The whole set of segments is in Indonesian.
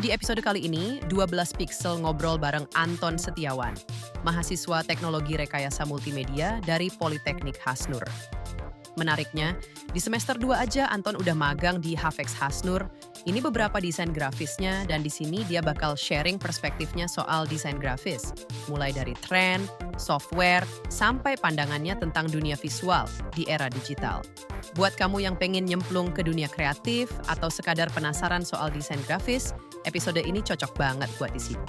Di episode kali ini, 12 Pixel ngobrol bareng Anton Setiawan, mahasiswa teknologi rekayasa multimedia dari Politeknik Hasnur. Menariknya, di semester 2 aja Anton udah magang di Hafex Hasnur. Ini beberapa desain grafisnya dan di sini dia bakal sharing perspektifnya soal desain grafis. Mulai dari tren, software, sampai pandangannya tentang dunia visual di era digital. Buat kamu yang pengen nyemplung ke dunia kreatif atau sekadar penasaran soal desain grafis, episode ini cocok banget buat di sini.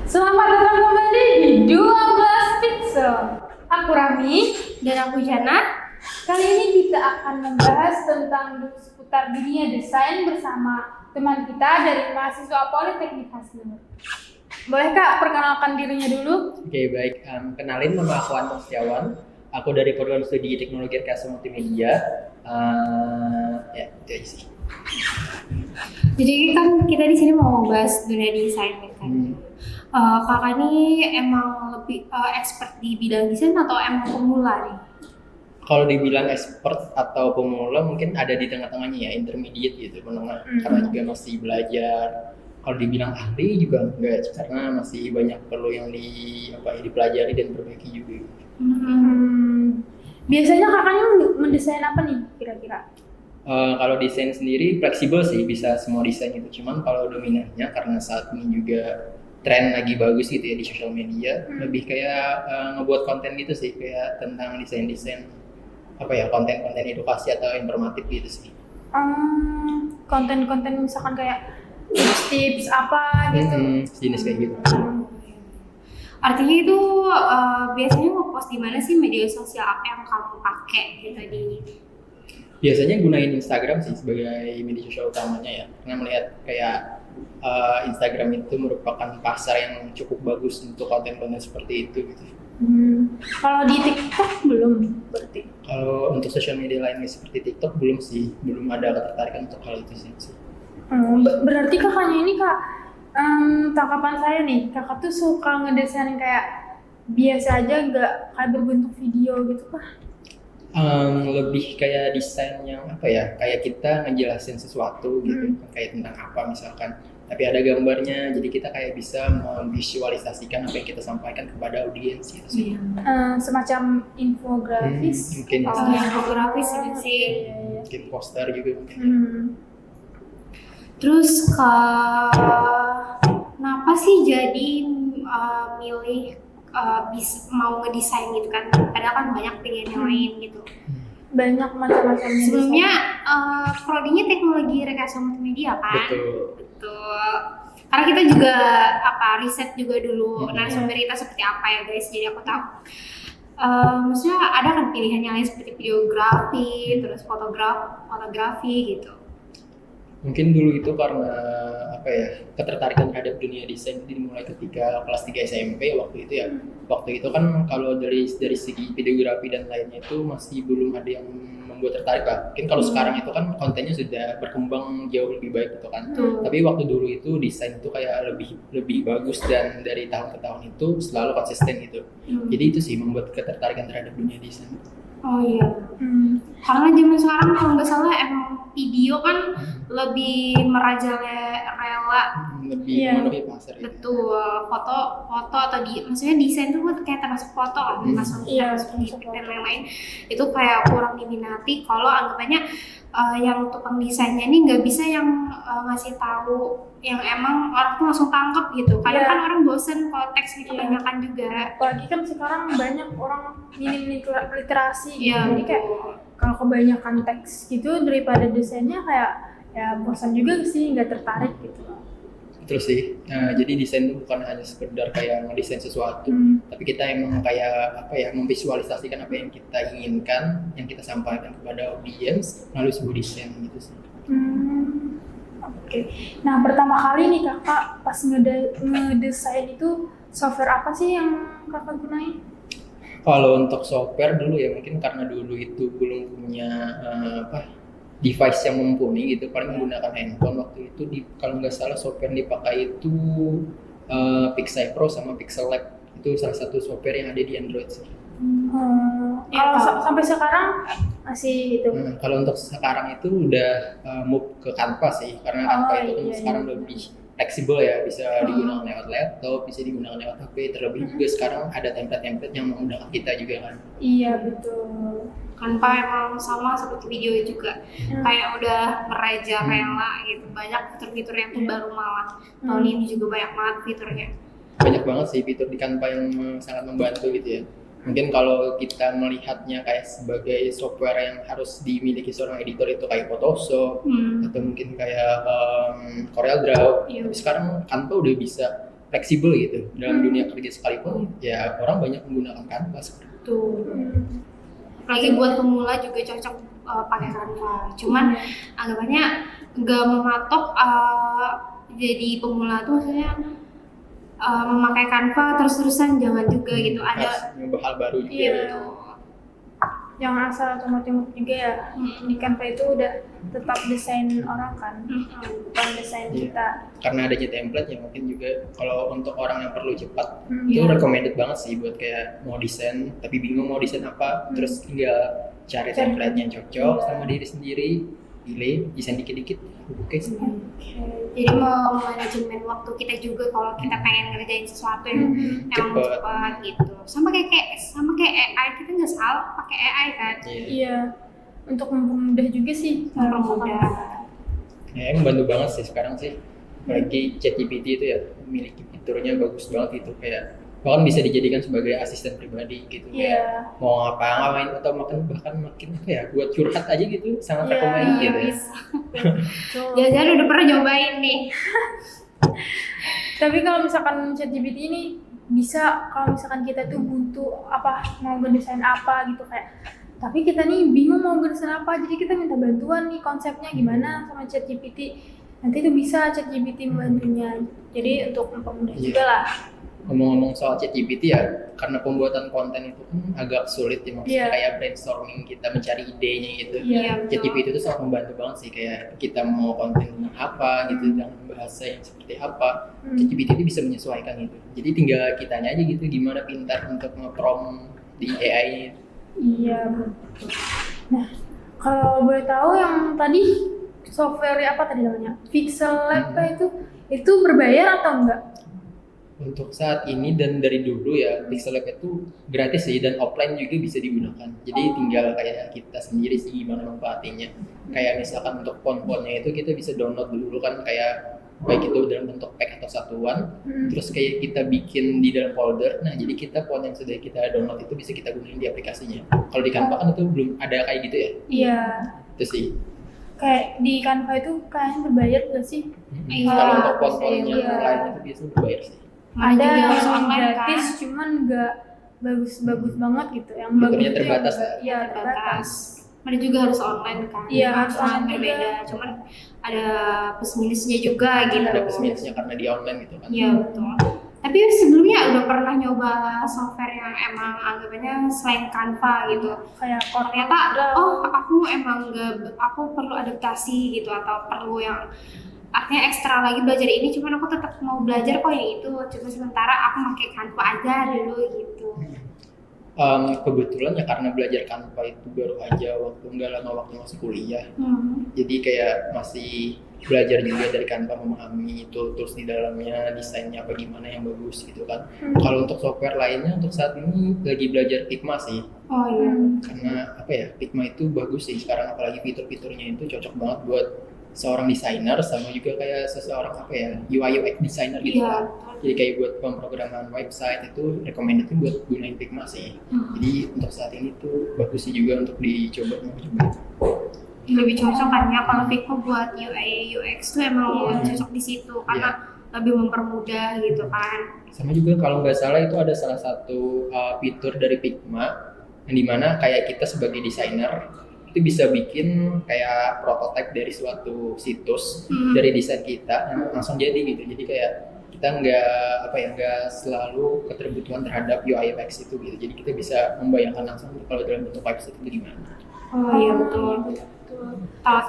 Selamat datang kembali di 12 Pixel. Aku Rami Dan aku Jana. Kali ini kita akan membahas tentang seputar dunia desain bersama teman kita dari mahasiswa Politeknik Hasnur. Boleh Kak perkenalkan dirinya dulu? Oke, baik. Kenalin, nama aku Anton Setiawan. Aku dari program studi teknologi rekayasa multimedia. Ya, itu aja sih. Jadi kan kita di sini mau bahas dunia desain kan. Kakak ini emang lebih expert di bidang desain atau emang pemula nih? Kalau dibilang expert atau pemula mungkin ada di tengah-tengahnya ya, intermediate gitu, menengah. Karena juga masih belajar. Kalau dibilang ahli juga enggak, karena masih banyak perlu yang dipelajari dan perbaiki juga. Biasanya kakaknya mendesain apa nih kira-kira? Kalau desain sendiri fleksibel sih, bisa semua desain gitu. Cuman kalau dominannya karena saat ini juga tren lagi bagus gitu ya di sosial media, lebih kayak ngebuat konten gitu sih, kayak tentang desain-desain konten-konten edukasi atau informatif gitu sih. Konten-konten misalkan kayak tips apa gitu. Jenis kayak gitu. Artinya itu biasanya ngepost di mana sih, media sosial apa yang kamu pakai gitu di? Biasanya gunain Instagram sih sebagai media sosial utamanya ya, karena melihat kayak Instagram itu merupakan pasar yang cukup bagus untuk konten-konten seperti itu gitu. Kalau di TikTok belum berarti? Kalau untuk sosial media lainnya seperti TikTok belum sih, belum ada ketertarikan untuk hal itu sih. Berarti kakaknya ini Kak, tanggapan saya nih, kakak tuh suka ngedesain kayak biasa aja, nggak kayak berbentuk video gitu Kak? Lebih kayak desain yang kayak kita ngejelasin sesuatu gitu, kayak tentang apa misalkan, tapi ada gambarnya, jadi kita kayak bisa memvisualisasikan apa yang kita sampaikan kepada audiens gitu sih. Semacam infografis. Mungkin Infografis gitu sih. Mungkin poster juga mungkin. Terus kenapa sih jadi milih mau ngedesain gitu kan? Padahal kan banyak pilihan yang lain gitu. Banyak macam-macam. Sebelumnya prodinya teknologi rekayasa multimedia kan? Betul. Karena kita juga riset juga dulu narasumber kita seperti apa ya guys, jadi aku tahu. Maksudnya ada kan pilihan yang lain seperti videografi, terus fotografi gitu. Mungkin dulu itu karena ketertarikan terhadap dunia desain itu dimulai ketika kelas 3 SMP waktu itu ya. Waktu itu kan kalau dari segi videografi dan lainnya itu masih belum ada yang membuat tertarik lah. Mungkin kalau sekarang itu kan kontennya sudah berkembang jauh lebih baik gitu kan. Tapi waktu dulu itu desain itu kayak lebih bagus dan dari tahun ke tahun itu selalu konsisten gitu. Jadi itu sih membuat ketertarikan terhadap dunia desain. Oh iya. Karena zaman sekarang kalau nggak salah emang video kan lebih merajalela, lebih memenuhi pasar. Betul. Foto atau maksudnya desain tuh kayak termasuk foto kan, termasuk video dan lain-lain. Itu kayak kurang diminati kalau anggapannya yang tukang desainnya ini nggak bisa yang ngasih tahu yang emang orang tuh langsung tangkap gitu. Kadang kan orang bosen kalau teks kebanyakan juga. Apalagi kan sekarang banyak orang minim literasi gitu. Iya. Jadi kayak kalau kebanyakan teks gitu daripada desainnya kayak ya bosan juga sih, nggak tertarik gitu. Terus sih, jadi desain itu bukan hanya sekedar kayak ngedesain sesuatu, tapi kita emang kayak memvisualisasikan apa yang kita inginkan, yang kita sampaikan kepada audiens melalui sebuah desain gitu sih. Oke. Nah, pertama kali nih kakak pas ngedesain itu software apa sih yang kakak gunain? Kalau untuk software dulu ya mungkin karena dulu itu belum punya device yang mumpuni gitu, paling menggunakan handphone waktu itu. Kalau nggak salah software yang dipakai itu Pixel Pro sama Pixel Lab. Itu salah satu software yang ada di Android sih. Kalau sampai sekarang masih itu. Kalau untuk sekarang itu udah move ke Canva sih, karena Canva itu kan sekarang lebih fleksibel ya, bisa digunakan lewat laptop, bisa digunakan lewat HP, terlebih juga sekarang ada template-template yang memudahkan kita juga kan. Iya betul. Canva emang sama seperti video juga, kayak udah merajalela gitu, banyak fitur-fitur yang terbaru malah. Tahun ini juga banyak banget fiturnya. Banyak banget sih fitur di Canva yang sangat membantu gitu ya. Mungkin kalau kita melihatnya kayak sebagai software yang harus dimiliki seorang editor itu kayak Photoshop atau mungkin kayak CorelDRAW. Tapi sekarang Canva udah bisa fleksibel gitu dalam dunia kerja sekalipun. Ya orang banyak menggunakan Canva sekarang. Tuh. Lagi buat pemula juga cocok pakai Canva. Cuman anggapannya nggak mematok jadi pemula tuh maksudnya memakai Canva terus-terusan, jangan juga gitu. Ada nyoba hal baru juga. Iya. Jangan asal otomatis juga ya. Di Canva itu udah tetap desain orang kan, bukan desain kita. Karena adanya template ya mungkin juga kalau untuk orang yang perlu cepat itu recommended banget sih buat kayak mau desain tapi bingung mau desain apa, terus tinggal cari template yang cocok sama diri sendiri, pilih, desain dikit-dikit, oke sih. Jadi mau manajemen waktu kita juga kalau kita pengen ngerjain sesuatu yang emang cepat gitu. Sama kayak AI, kita nggak salah pakai AI kan? Iya. Untuk mempermudah juga sih. Mempermudah. Ya, membantu banget sih sekarang sih. Apalagi ChatGPT itu ya memiliki fiturnya bagus banget gitu, kayak bahkan bisa dijadikan sebagai asisten pribadi gitu. Kayak mau ngapain atau bahkan makin apa ya buat curhat aja gitu, sangat rekomend gitu. Bisa. Jangan-jangan udah pernah nyobain nih. Tapi kalau misalkan ChatGPT ini bisa, kalau misalkan kita tuh butuh apa, mau ngedesain apa gitu kayak, tapi kita nih bingung mau ngedesain apa, jadi kita minta bantuan nih konsepnya gimana sama ChatGPT. Nanti itu bisa ChatGPT membantunya. Jadi untuk mempermudah juga lah. Ngomong-ngomong soal ChatGPT ya, karena pembuatan konten itu kan agak sulit ya, maksudnya kayak brainstorming kita mencari idenya gitu. ChatGPT itu sangat membantu banget sih, kayak kita mau konten tentang apa gitu, dengan bahasa yang seperti apa, ChatGPT itu bisa menyesuaikan itu. Jadi tinggal kitanya aja gitu, gimana pintar untuk nge-prompt di AI. Iya betul. Nah, kalau boleh tahu yang tadi software apa tadi namanya? Pixel Lab itu berbayar atau enggak? Untuk saat ini dan dari dulu ya, Pixel Lab itu gratis sih dan offline juga bisa digunakan. Jadi tinggal kayak kita sendiri sih gimana manfaatnya. Kayak misalkan untuk font-fontnya itu kita bisa download dulu kan, kayak baik itu dalam bentuk pack atau satuan. Terus kayak kita bikin di dalam folder. Nah jadi kita font yang sudah kita download itu bisa kita gunain di aplikasinya. Kalau di Canva kan itu belum ada kayak gitu ya? Iya. Itu sih. Kayak di Canva itu kayaknya berbayar nggak sih? Kalau untuk font-fontnya lain itu biasanya berbayar sih. Ada yang yang online gratis, kan? cuman nggak bagus-bagus banget gitu. Yang Fiturnya bagus itu terbatas yang ya? iya terbatas. Ada juga harus online kan? Iya, harus online berbeda. juga. Cuman ada plus minusnya juga gitu. Ada plus minusnya karena di online gitu kan. Iya betul. Tapi sebelumnya udah pernah nyoba software yang emang anggapannya selain Canva gitu. Kayak Ternyata aku perlu adaptasi gitu, atau perlu yang artinya ekstra lagi belajar ini, cuman aku tetap mau belajar kok yang itu. Cuma sementara aku pakai Canva aja dulu gitu. Kebetulan ya karena belajar Canva itu baru aja nggak lama waktu masih kuliah. Jadi kayak masih belajar juga dari Canva, memahami tools di dalamnya, desainnya apa gimana yang bagus gitu kan. Kalau untuk software lainnya untuk saat ini lagi belajar Figma sih. Oh iya. Karena apa ya, Figma itu bagus sih sekarang, apalagi fitur-fiturnya itu cocok banget buat seorang desainer sama juga kayak seseorang apa ya, UI UX designer gitu kan. Jadi kayak buat pemrograman website itu recommended buat gunain Figma sih. Jadi untuk saat ini tuh bagus sih juga untuk dicoba. Lebih cocok kan ya kalau Figma buat UI UX tuh emang cocok di situ karena lebih mempermudah gitu kan. Sama juga kalau nggak salah itu ada salah satu fitur dari Figma yang dimana kayak kita sebagai desainer itu bisa bikin kayak prototipe dari suatu situs dari desain kita langsung jadi gitu. Jadi kayak kita nggak selalu keterbutuhan terhadap UI UX itu gitu. Jadi kita bisa membayangkan langsung kalau dalam bentuk website itu gimana. Oh iya betul. Tahu.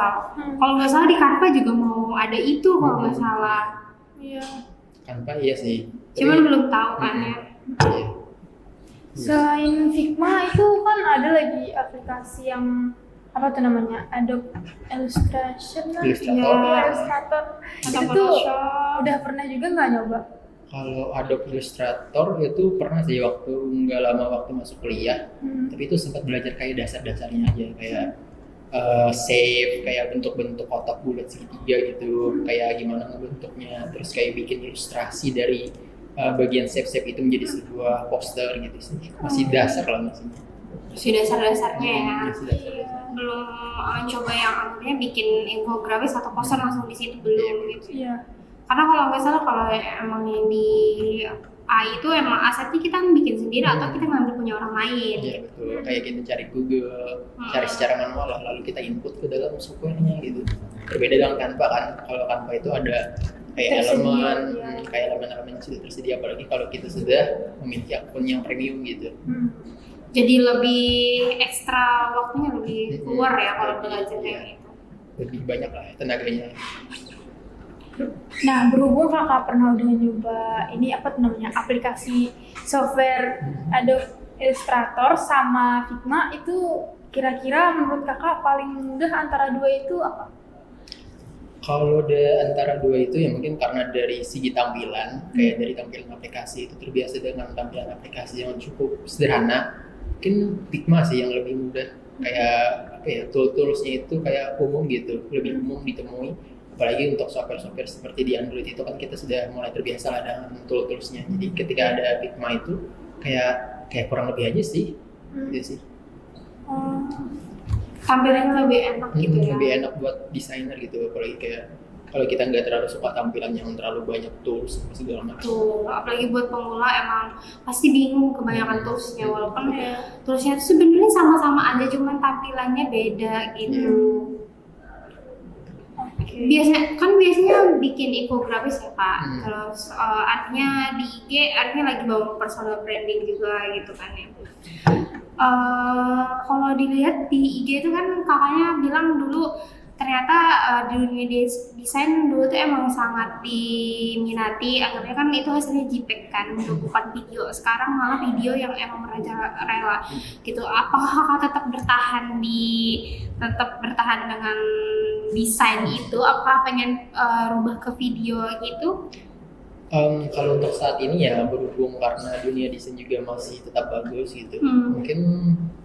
Kalau nggak salah di Canva juga mau ada itu kalau nggak salah. Iya. Canva iya sih. Cuman Tapi- belum tahu kan ya. Iya. Selain Figma itu kan ada lagi aplikasi yang apa tuh namanya, Adobe Illustration kan? Illustrator. Iya, Illustrator. Atau Itu tuh Photoshop. udah pernah juga nggak nyoba? Kalau Adobe Illustrator itu pernah sih waktu nggak lama waktu masuk kuliah, tapi itu sempat belajar kayak dasar-dasarnya aja, kayak shape, kayak bentuk-bentuk kotak bulat segitiga gitu, kayak gimana ngebentuknya, terus kayak bikin ilustrasi dari bagian shape-shape itu menjadi sebuah poster gitu sih. Masih dasar lah masih. Masih dasar-dasarnya ya. Masih dasar-dasar. Belum coba yang akhirnya bikin infografis atau poster langsung di situ belum gitu. Iya. Karena kalau nggak salah kalau emang yang di AI itu emang asetnya kita bikin sendiri atau kita ngambil punya orang lain. Iya betul, kayak kita cari Google, cari secara manual lah, lalu kita input ke dalam softwarenya gitu. Berbeda dengan Canva kan, kalau Canva itu ada kayak Tersedia, elemen, iya. kayak elemen-elemen yang sudah tersedia, apalagi kalau kita sudah memiliki akun yang premium gitu. Jadi lebih ekstra waktunya lebih keluar ya kalau belajar kayak gitu. Lebih banyak lah tenaganya. Nah, berhubung kakak pernah udah nyoba ini apa tuh namanya, aplikasi software Adobe Illustrator sama Figma, itu kira-kira menurut kakak paling mudah antara dua itu apa? Kalau antara dua itu ya mungkin karena dari segi tampilan, kayak dari tampilan aplikasi itu terbiasa dengan tampilan aplikasi yang cukup sederhana. Mungkin Figma sih yang lebih mudah, kayak apa ya, toolsnya itu kayak umum gitu, lebih umum ditemui. Apalagi untuk software-software seperti di Android itu kan kita sudah mulai terbiasa lah dengan toolsnya. Jadi ketika ada Figma itu kayak kurang lebih aja sih, gitu sih. Tampilannya lebih enak gitu ya. Lebih enak buat desainer gitu, apalagi kayak kalau kita nggak terlalu suka tampilan yang terlalu banyak tools segala macam. Tuh, apalagi buat pemula emang pasti bingung kebanyakan toolsnya, walaupun toolsnya itu sebenarnya sama-sama aja, cuman tampilannya beda gitu. Biasanya bikin infografis ya Pak. Terus artinya di IG artinya lagi bangun personal branding juga gitu kan ya. Kalau dilihat di IG itu kan kakaknya bilang dulu ternyata di dunia desain dulu tuh emang sangat diminati, anggapnya kan itu hasilnya JPEG kan, bukan video. Sekarang malah video yang emang merajalela gitu. Apakah kakak tetap bertahan dengan desain itu? Apakah pengen rubah ke video gitu? Kalau untuk saat ini ya berhubung karena dunia desain juga masih tetap bagus gitu, mungkin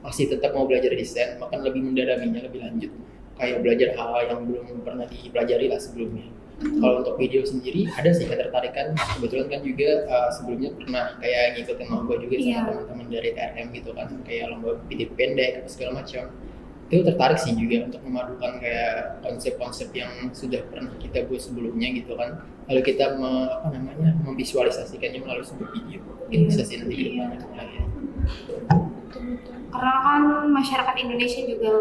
masih tetap mau belajar desain, bahkan lebih mendalaminya lebih lanjut, kayak belajar hal yang belum pernah dipelajari lah sebelumnya. Kalau untuk video sendiri ada sih ketertarikan, kebetulan kan juga sebelumnya pernah kayak ngikutin lomba juga sama teman-teman dari TRM gitu kan, kayak lomba video pendek segala macam. Itu tertarik sih juga untuk memadukan kayak konsep-konsep yang sudah pernah kita buat sebelumnya gitu kan, lalu kita memvisualisasikannya melalui sebuah video. Mungkin bisa sih nanti ke depannya lagi. Karena kan masyarakat Indonesia juga,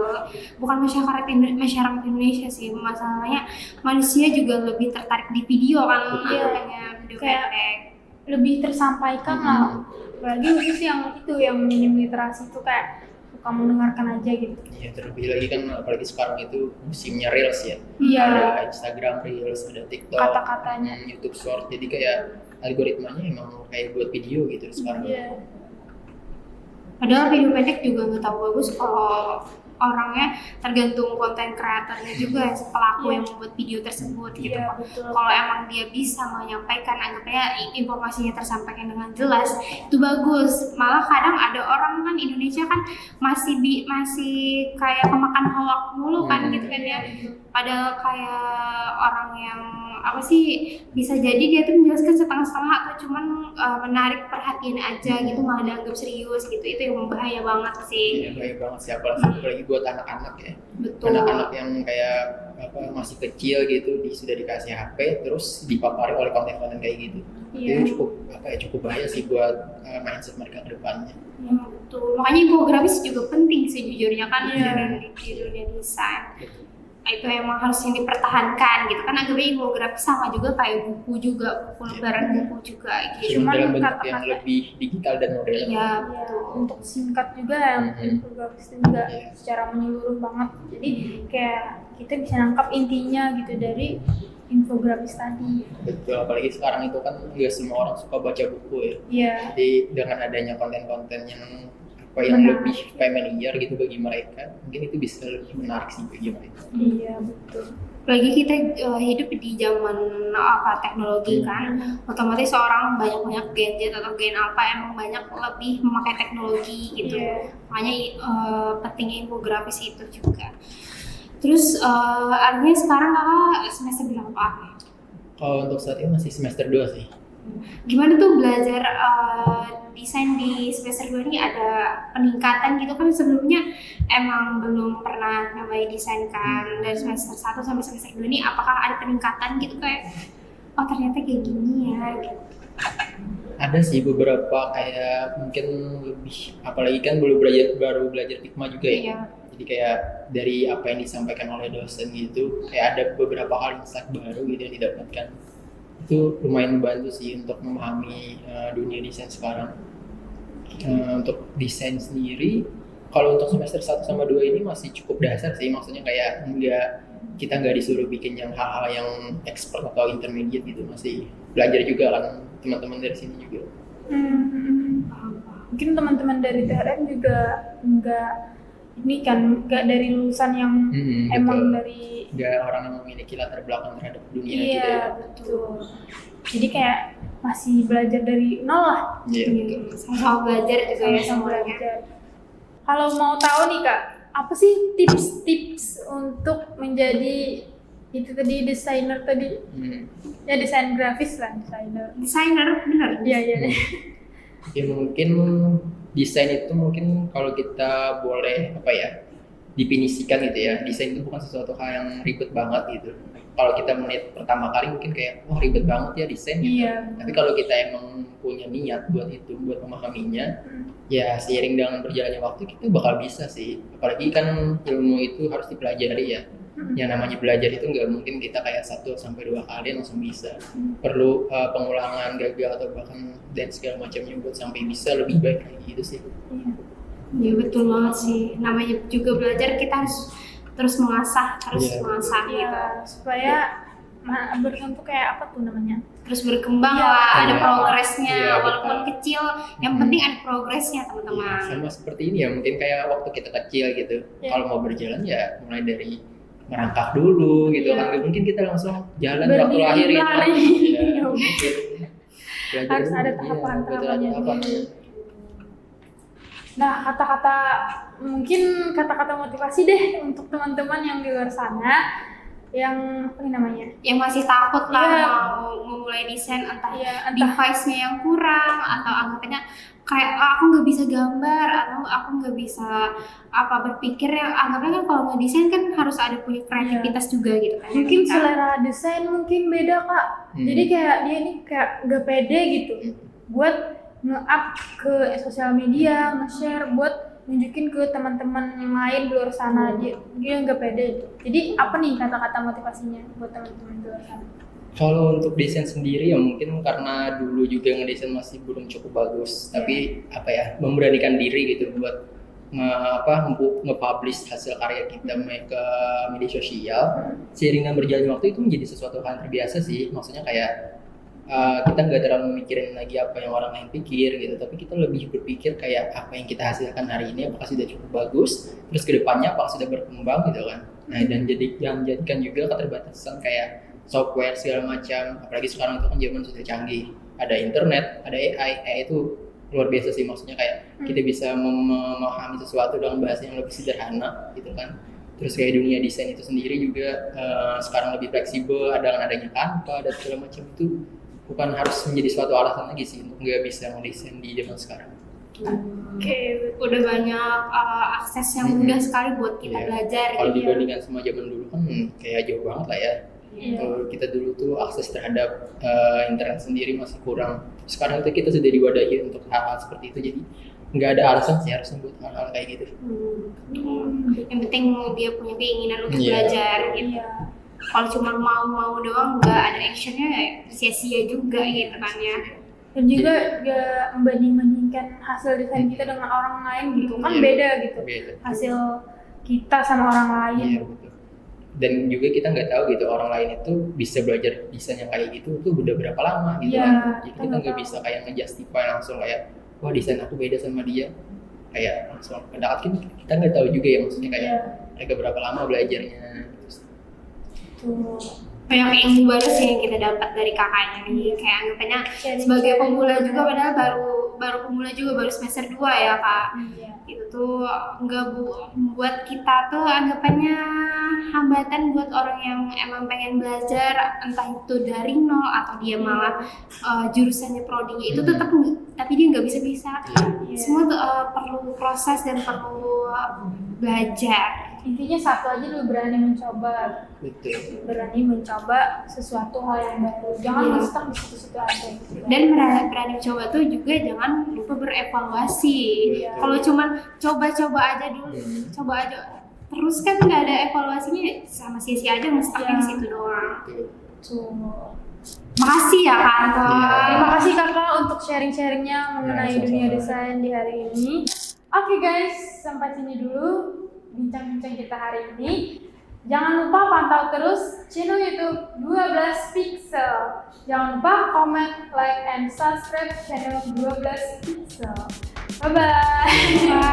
bukan masyarakat Indonesia sih, masalahnya manusia juga lebih tertarik di video kan, makanya video Kayak pendek lebih tersampaikan lah. Apalagi khusus yang itu yang minim literasi itu kayak suka mendengarkan aja gitu. Iya, terlebih lagi kan apalagi sekarang itu musimnya Reels ya. Iya. Ada Instagram Reels, ada TikTok, Kata-katanya. YouTube Short. Jadi kayak algoritmanya emang kayak buat video gitu sekarang. Iya. Padahal video pendek juga nggak tahu bagus kalau orangnya, tergantung konten kreatornya juga, pelaku yang membuat video tersebut gitu. Iya, betul. Kalau emang dia bisa menyampaikan, anggapnya informasinya tersampaikan dengan jelas, itu bagus. Malah kadang ada orang kan Indonesia kan masih kayak kemakan hoak mulu kan gitu kan ya. Padahal kayak orang yang apa sih, bisa jadi dia tuh menjelaskan setengah-setengah atau cuman menarik perhatian aja gitu, malah dianggap serius gitu. Itu yang bahaya banget sih. Iya, bahaya banget sih, apalagi buat anak-anak ya. Betul. Anak-anak yang kayak masih kecil gitu, sudah dikasih HP terus dipapari oleh konten-konten kayak gitu. Iya. Itu cukup bahaya sih buat mindset mereka ke depannya. Ya, betul. Makanya infografis juga penting sejujurnya kan di dunia desain. Itu emang harus yang dipertahankan gitu kan, anggapnya infografis sama juga kayak buku lembaran buku juga gitu. Cuma dalam bentuk kata-kata- yang lebih digital dan modern. Iya, Ya, untuk singkat juga yang infografis itu juga secara menyeluruh banget. Jadi kayak kita bisa nangkap intinya gitu dari infografis tadi. Betul, apalagi sekarang itu kan nggak semua orang suka baca buku ya. Iya. Jadi dengan adanya konten-konten yang apa yang Menarik. lebih familiar gitu bagi mereka, mungkin itu bisa lebih menarik sih bagi mereka. Iya, betul. Apalagi kita hidup di zaman teknologi kan, otomatis orang banyak gadget atau gen apa emang banyak lebih memakai teknologi gitu. Iya. Makanya pentingnya infografis itu juga. Terus artinya sekarang kakak semester berapa? Kalau untuk saat ini masih semester 2 sih. Gimana tuh belajar desain di semester 2 ini, ada peningkatan gitu kan? Sebelumnya emang belum pernah namanya desain kan, dari semester 1 sampai semester 2 ini apakah ada peningkatan gitu kayak oh ternyata kayak gini ya gitu. Ada sih beberapa kayak mungkin lebih, apalagi kan baru belajar Figma juga ya. Iya. Jadi kayak dari apa yang disampaikan oleh dosen gitu, kayak ada beberapa hal insight baru gitu yang didapatkan. Itu lumayan membantu sih untuk memahami dunia desain sekarang. Untuk desain sendiri, kalau untuk semester 1 sama 2 ini masih cukup dasar sih, maksudnya kayak kita nggak disuruh bikin yang hal-hal yang expert atau intermediate gitu, masih belajar juga kan teman-teman dari sini juga. Mungkin teman-teman dari TRM juga nggak dari lulusan yang emang betul. dari Nggak orang yang memiliki latar belakang terhadap dunia iya gitu ya. betul. Jadi kayak masih belajar dari nol lah. Iya, betul. Sama-sama belajar juga ya Sama-sama semuanya. belajar. Kalau mau tahu nih Kak, apa sih tips-tips untuk menjadi itu tadi desainer tadi? Ya desain grafis lah, Desainer bener. Iya iya. Ya mungkin desain itu mungkin kalau kita boleh definisikan gitu ya, desain itu bukan sesuatu hal yang ribet banget gitu. Kalau kita melihat pertama kali mungkin kayak ribet banget ya desain gitu. Iya. Tapi kalau kita emang punya niat buat memahaminya, ya seiring dengan berjalannya waktu kita bakal bisa sih. Apalagi kan ilmu itu harus dipelajari ya. Yang namanya belajar itu nggak mungkin kita kayak 1-2 kali langsung bisa. Perlu pengulangan, gagal atau bahkan dan segala macamnya buat sampai bisa lebih baik lagi gitu sih. Iya betul banget sih. Namanya juga belajar, kita harus terus mengasah Iya. gitu. Iya, supaya berbentuk kayak apa tuh namanya? Terus berkembang Iya, lah, ada iya. progresnya, Iya, walaupun betul. kecil, yang penting ada progresnya teman-teman. Sama seperti ini ya, mungkin kayak waktu kita kecil gitu. Iya. Kalau mau berjalan ya mulai dari merangkak dulu gitu Iya. kan. Nggak mungkin kita langsung jalan Berdiri, waktu lahir gitu. lari. Iya, mungkin. Belajar Harus dulu. ada Iya, tahapan-tahapannya tahapan. dulu. Nah, mungkin kata-kata motivasi deh untuk teman-teman yang di luar sana yang apa nih namanya? Yang masih takut lah Iya. mau memulai desain, entah Iya, entah device-nya yang kurang atau anggapannya kayak aku nggak bisa gambar atau aku nggak bisa berpikir ya, anggapnya kan kalau ngedesain kan harus ada punya kreativitas juga gitu kan. mungkin Kita- selera desain mungkin beda Kak. Jadi kayak dia ini kayak gak pede gitu buat nge-up ke sosial media, nge-share buat nunjukin ke teman-teman yang lain di luar sana. Dia nggak pede itu. Jadi apa nih kata-kata motivasinya buat teman-teman di luar sana? Kalau untuk desain sendiri ya mungkin karena dulu juga ngedesain masih belum cukup bagus, tapi memberanikan diri gitu buat nge-publish hasil karya kita ke media sosial. Seiring dengan berjalannya waktu itu menjadi sesuatu hal yang terbiasa sih, maksudnya kayak kita nggak terlalu mikirin lagi apa yang orang lain pikir gitu, tapi kita lebih berpikir kayak apa yang kita hasilkan hari ini apakah sudah cukup bagus, terus kedepannya apakah sudah berkembang gitu kan. Nah dan jadikan juga keterbatasan kayak software segala macam, apalagi sekarang itu kan zaman sudah canggih, ada internet, ada AI itu luar biasa sih, maksudnya kayak kita bisa memahami sesuatu dengan bahasa yang lebih sederhana gitu kan. Terus kayak dunia desain itu sendiri juga sekarang lebih fleksibel, dengan adanya Canva dan segala macam itu bukan harus menjadi suatu alasan lagi sih untuk nggak bisa mendesain di zaman sekarang. Oke, udah banyak akses yang mudah sekali buat kita Iya. belajar Kalau gitu. dibandingkan sama zaman dulu kan kayak jauh banget lah ya. Kalau kita dulu tuh akses terhadap internet sendiri masih kurang. Sekarang itu kita sudah diwadahi untuk hal-hal seperti itu, jadi nggak ada alasan sih harus buat hal-hal kayak gitu. Yang penting dia punya keinginan untuk Iya. belajar gitu. iya. Kalau cuma mau doang nggak ada actionnya ya sia-sia juga gitu kan ya. Dan juga gak membanding-bandingkan hasil desain kita dengan orang lain gitu kan, Iya. beda gitu Beda. hasil kita sama orang lain. Iya betul. dan juga kita nggak tahu gitu orang lain itu bisa belajar desain yang kayak gitu tuh udah berapa lama gitu Iya, kan. Jadi kita kita nggak nggak tahu. bisa kayak ngejustify langsung kayak wah desain aku beda sama dia, kayak langsung mendapat kita nggak tahu juga ya maksudnya kayak Iya. mereka berapa lama belajarnya. Tuh. banyak ilmu baru sih yang kita dapat dari kakaknya nih, kayak anggapannya sebagai pemula juga, padahal baru pemula juga, baru semester 2 ya kak. Iya. Itu tuh nggak buat kita tuh anggapannya hambatan buat orang yang emang pengen belajar, entah itu dari nol atau dia malah jurusannya prodinya itu tetap tapi dia nggak bisa Iya. semua tuh perlu proses dan perlu belajar. Intinya satu aja dulu, berani mencoba. Betul. Berani mencoba sesuatu hal yang baru. Jangan Iya. stuck di situ-situ aja gitu. Dan berani coba tuh juga jangan lupa berevaluasi. Iya. Kalau cuman coba-coba aja dulu, coba aja terus kan nggak ada evaluasinya, sama sia-sia aja nge-stucknya di situ doang. Tuh. Makasih ya Kak. Terima kasih kakak untuk sharing-sharingnya mengenai sama-sama. dunia desain di hari ini. Oke guys, sampai sini dulu bincang-bincang kita hari ini. Jangan lupa pantau terus channel YouTube 12 Pixel. Jangan lupa comment, like, and subscribe channel 12 Pixel. Bye-bye. Bye.